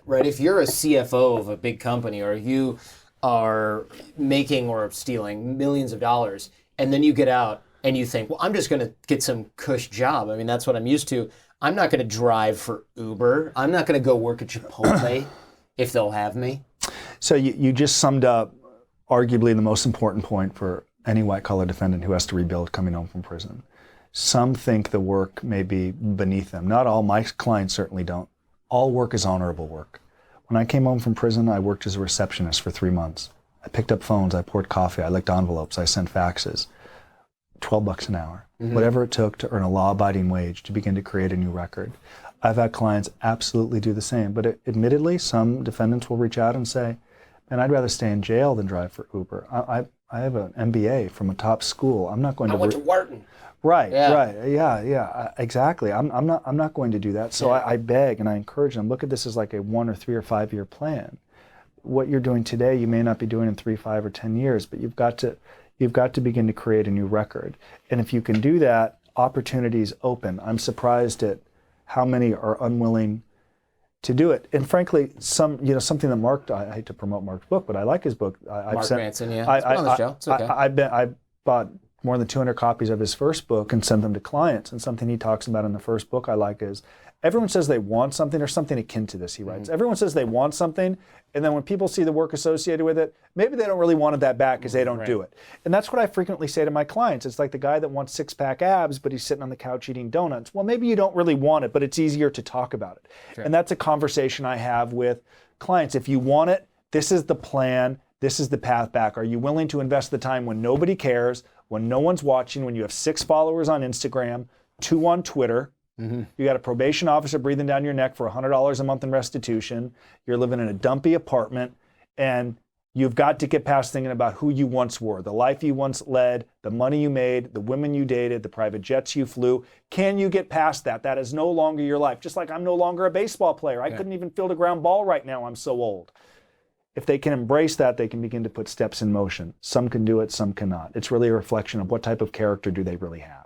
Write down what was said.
right? If you're a CFO of a big company, or you are making or stealing millions of dollars, and then you get out and you think, well, I'm just going to get some cush job. I mean, that's what I'm used to. I'm not going to drive for Uber. I'm not going to go work at Chipotle if they'll have me. So you just summed up arguably the most important point for any white-collar defendant who has to rebuild coming home from prison. Some think the work may be beneath them. Not all. My clients certainly don't. All work is honorable work. When I came home from prison, I worked as a receptionist for 3 months. I picked up phones, I poured coffee, I licked envelopes, I sent faxes. $12 an hour. Whatever it took to earn a law-abiding wage to begin to create a new record. I've had clients absolutely do the same. But admittedly, some defendants will reach out and say, man, I'd rather stay in jail than drive for Uber. I have an MBA from a top school. I'm not going to... I went to Wharton. Right, yeah, exactly. I'm not going to do that. So I beg and I encourage them, look at this as like a 1 or 3 or 5 year plan. What you're doing today, you may not be doing in 3, 5, or 10 years, but you've got to begin to create a new record. And if you can do that, opportunities open. I'm surprised at how many are unwilling to do it. And frankly, something that Mark, I hate to promote Mark's book, but I like his book. Mark Manson, yeah. It's been on the show. It's okay. I bought more than 200 copies of his first book and sent them to clients. And something he talks about in the first book I like is, everyone says they want something, or something akin to this, he writes. Everyone says they want something, and then when people see the work associated with it, maybe they don't really want it that bad because they don't do it. And that's what I frequently say to my clients. It's like the guy that wants six-pack abs, but he's sitting on the couch eating donuts. Well, maybe you don't really want it, but it's easier to talk about it. Sure. And that's a conversation I have with clients. If you want it, this is the plan, this is the path back. Are you willing to invest the time when nobody cares, when no one's watching, when you have 6 followers on Instagram, 2 on Twitter, you got a probation officer breathing down your neck for $100 a month in restitution, you're living in a dumpy apartment, and you've got to get past thinking about who you once were, the life you once led, the money you made, the women you dated, the private jets you flew. Can you get past that? That is no longer your life. Just like I'm no longer a baseball player. I couldn't even field a ground ball right now. I'm so old. If they can embrace that, they can begin to put steps in motion. Some can do it, some cannot. It's really a reflection of what type of character do they really have.